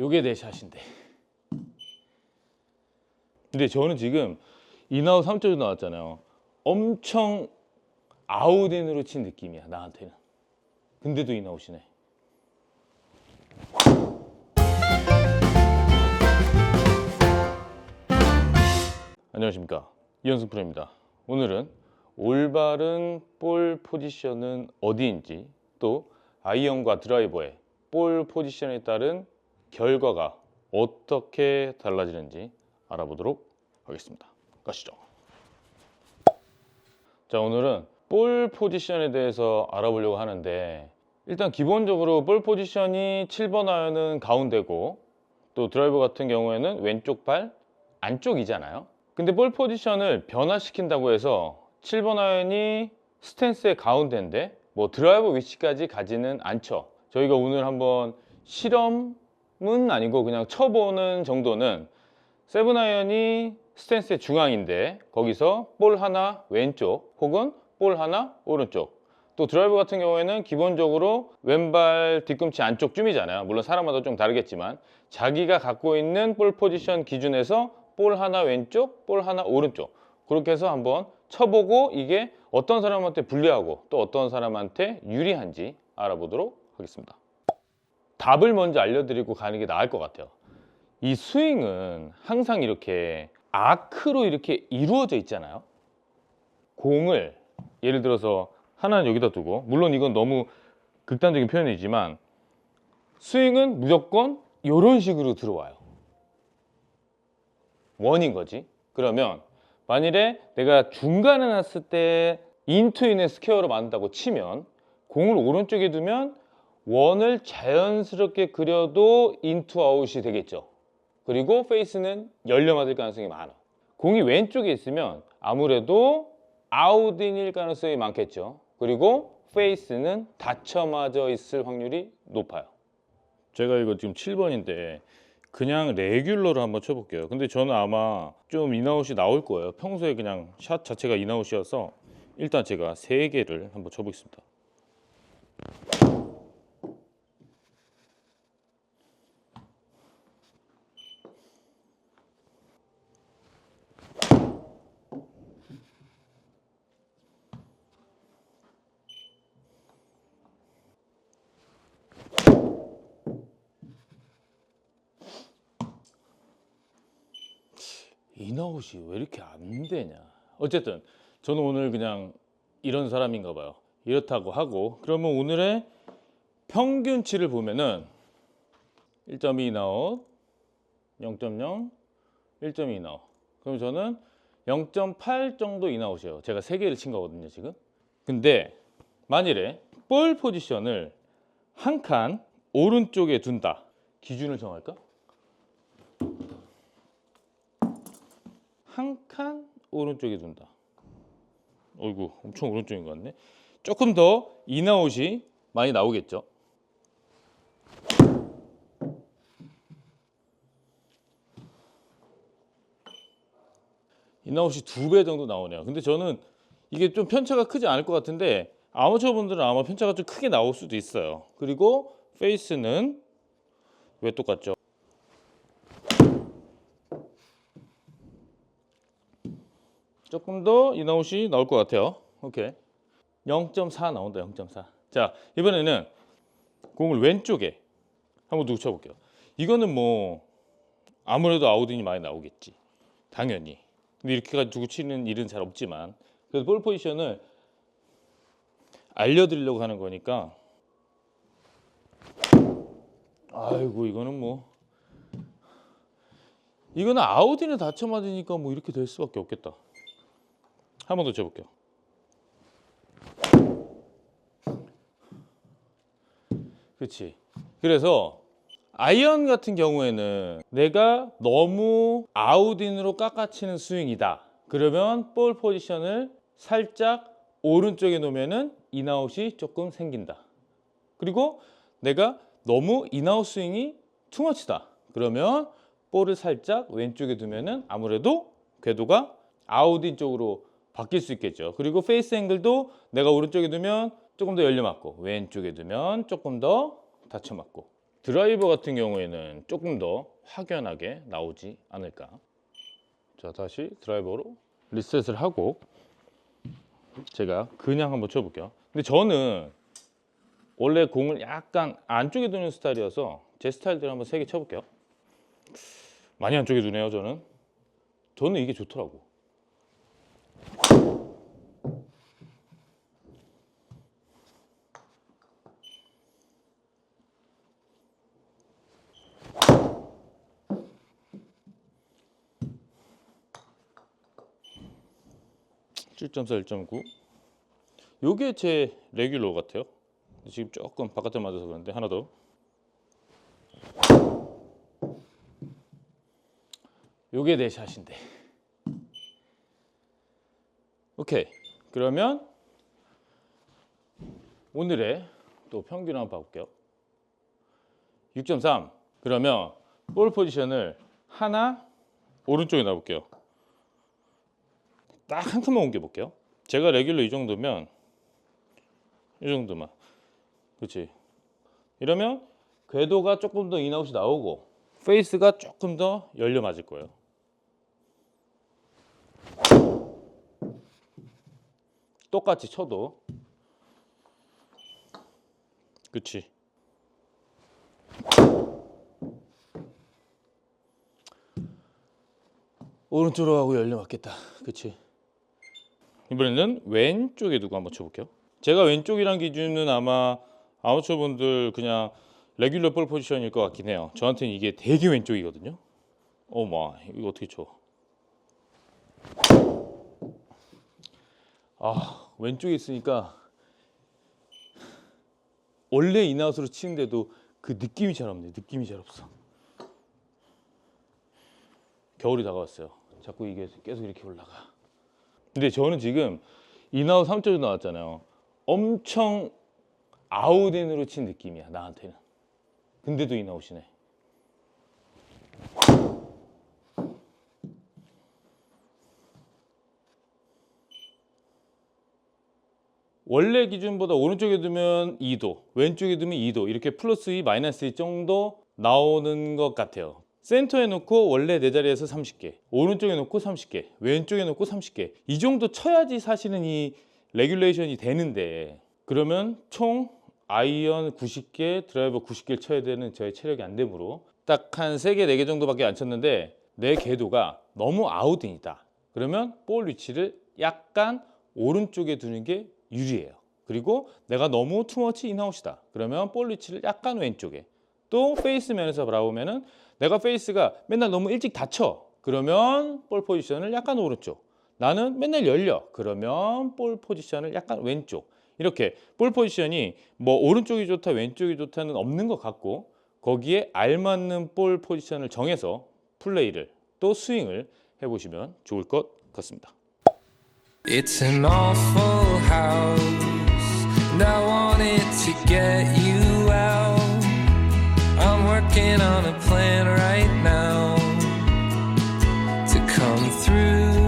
요게 내 샷인데. 근데 저는 지금 인아웃 3점 나왔잖아요. 엄청 아웃인으로 친 느낌이야, 나한테는. 근데도 인아웃이네. 안녕하십니까, 이현승 프로입니다. 오늘은 올바른 볼 포지션은 어디인지, 또 아이언과 드라이버의 볼 포지션에 따른 결과가 어떻게 달라지는지 알아보도록 하겠습니다. 가시죠. 자, 오늘은 볼 포지션에 대해서 알아보려고 하는데, 일단 기본적으로 볼 포지션이 7번 아이언은 가운데고, 또 드라이버 같은 경우에는 왼쪽 발 안쪽이잖아요. 근데 볼 포지션을 변화시킨다고 해서 7번 아이언이 스탠스의 가운데인데 뭐 드라이버 위치까지 가지는 않죠. 저희가 오늘 한번 실험은 아니고 그냥 쳐보는 정도는 7 아이언이 스탠스의 중앙인데 거기서 볼 하나 왼쪽 혹은 볼 하나 오른쪽, 또 드라이버 같은 경우에는 기본적으로 왼발 뒤꿈치 안쪽쯤이잖아요. 물론 사람마다 좀 다르겠지만 자기가 갖고 있는 볼 포지션 기준에서 볼 하나 왼쪽, 볼 하나 오른쪽, 그렇게 해서 한번 쳐보고 이게 어떤 사람한테 불리하고 또 어떤 사람한테 유리한지 알아보도록 하겠습니다. 답을 먼저 알려드리고 가는 게 나을 것 같아요. 이 스윙은 항상 이렇게 아크로 이렇게 이루어져 있잖아요. 공을 예를 들어서 하나는 여기다 두고, 물론 이건 너무 극단적인 표현이지만 스윙은 무조건 이런 식으로 들어와요. 원인 거지. 그러면 만일에 내가 중간에 놨을 때 인투인의 스퀘어로 만든다고 치면 공을 오른쪽에 두면 원을 자연스럽게 그려도 인투 아웃이 되겠죠. 그리고 페이스는 열려 맞을 가능성이 많아. 공이 왼쪽에 있으면 아무래도 아웃인일 가능성이 많겠죠. 그리고 페이스는 닫혀 맞아 있을 확률이 높아요. 제가 이거 지금 7번인데 그냥 레귤러로 한번 쳐볼게요. 근데 저는 아마 좀 인아웃이 나올 거예요. 평소에 그냥 샷 자체가 인아웃이어서 일단 제가 3개를 한번 쳐보겠습니다. 인아웃이 왜 이렇게 안 되냐. 어쨌든 저는 오늘 그냥 이런 사람인가 봐요. 이렇다고 하고, 그러면 오늘의 평균치를 보면은 1.2 인아웃, 0.0, 1.2 인아웃. 그럼 저는 0.8 정도 인아웃이에요. 제가 3개를 친 거거든요, 지금. 근데 만일에 볼 포지션을 한 칸 오른쪽에 둔다. 기준을 정할까? 한 칸 오른쪽에 둔다. 어이구, 엄청 오른쪽인 것 같네. 조금 더 인아웃이 많이 나오겠죠. 인아웃이 2배 정도 나오네요. 근데 저는 이게 좀 편차가 크지 않을 것 같은데 아마추어 분들은 아마 편차가 좀 크게 나올 수도 있어요. 그리고 페이스는 왜 똑같죠? 조금 더 인아웃이 나올 것 같아요. 오케이. 0.4 나온다. 0.4. 자, 이번에는 공을 왼쪽에 한번 두고 쳐볼게요. 이거는 뭐 아무래도 아웃인이 많이 나오겠지, 당연히. 근데 이렇게 두고 치는 일은 잘 없지만 그래서 볼 포지션을 알려드리려고 하는 거니까. 아이고, 이거는 뭐 이거는 아웃인에 닫혀 맞으니까 뭐 이렇게 될 수밖에 없겠다. 한 번 더 쳐볼게요. 그렇지. 그래서 아이언 같은 경우에는 내가 너무 아웃인으로 깎아치는 스윙이다. 그러면 볼 포지션을 살짝 오른쪽에 놓으면은 인아웃이 조금 생긴다. 그리고 내가 너무 인아웃 스윙이 투머치다. 그러면 볼을 살짝 왼쪽에 두면은 아무래도 궤도가 아웃인 쪽으로 바뀔 수 있겠죠. 그리고 페이스 앵글도 내가 오른쪽에 두면 조금 더 열려 맞고 왼쪽에 두면 조금 더 닫혀 맞고, 드라이버 같은 경우에는 조금 더 확연하게 나오지 않을까. 자, 다시 드라이버로 리셋을 하고 제가 그냥 한번 쳐볼게요. 근데 저는 원래 공을 약간 안쪽에 두는 스타일이어서 제 스타일대로 한번 3개 쳐볼게요. 많이 안쪽에 두네요. 저는 이게 좋더라고. (7.4) 1.9 요게 제 레귤러 같아요. 지금 조금 바깥에 맞아서 그런데 하나 더. 요게 내 샷인데. 오케이. 그러면 오늘의 또 평균 한번 봐볼게요. 6.3. 그러면 볼 포지션을 하나 오른쪽에 놔볼게요. 딱 한 칸만 옮겨볼게요. 제가 레귤러 이 정도면 이 정도만. 그렇지. 이러면 궤도가 조금 더 인아웃이 나오고 페이스가 조금 더 열려 맞을 거예요. 똑같이 쳐도. 그치. 오른쪽으로 하고 열려 맞겠다. 그치. 이번에는 왼쪽에 두고 한번 쳐볼게요. 제가 왼쪽이란 기준은 아마 아마추어 분들 그냥 레귤러 볼 포지션일 것 같긴 해요. 저한테는 이게 되게 왼쪽이거든요. 어머, 이거 어떻게 쳐? 아, 왼쪽에 있으니까 원래 인아웃으로 치는데도 그 느낌이 잘 없네. 느낌이 잘 없어. 겨울이 다가왔어요. 자꾸 이게 계속 이렇게 올라가. 근데 저는 지금 인아웃 3점 나왔잖아요. 엄청 아웃인으로 친 느낌이야, 나한테는. 근데도 인아웃이네. 원래 기준보다 오른쪽에 두면 2도, 왼쪽에 두면 2도, 이렇게 플러스 2, 마이너스 2 정도 나오는 것 같아요. 센터에 놓고 원래 내 자리에서 30개, 오른쪽에 놓고 30개, 왼쪽에 놓고 30개, 이 정도 쳐야지 사실은 이 레귤레이션이 되는데, 그러면 총 아이언 90개, 드라이버 90개를 쳐야 되는 저의 체력이 안 되므로 딱 한 3개, 4개 정도밖에 안 쳤는데 내 궤도가 너무 아웃이다. 그러면 볼 위치를 약간 오른쪽에 두는 게 유리해요. 그리고 내가 너무 투머치 인아웃이다. 그러면 볼 위치를 약간 왼쪽에. 또 페이스 면에서 바라보면은 내가 페이스가 맨날 너무 일찍 닫혀. 그러면 볼 포지션을 약간 오른쪽. 나는 맨날 열려. 그러면 볼 포지션을 약간 왼쪽. 이렇게 볼 포지션이 뭐 오른쪽이 좋다, 왼쪽이 좋다는 없는 것 같고, 거기에 알맞는 볼 포지션을 정해서 플레이를 또 스윙을 해보시면 좋을 것 같습니다. It's an awful house, and I wanted to get you out. I'm working on a plan right now to come through.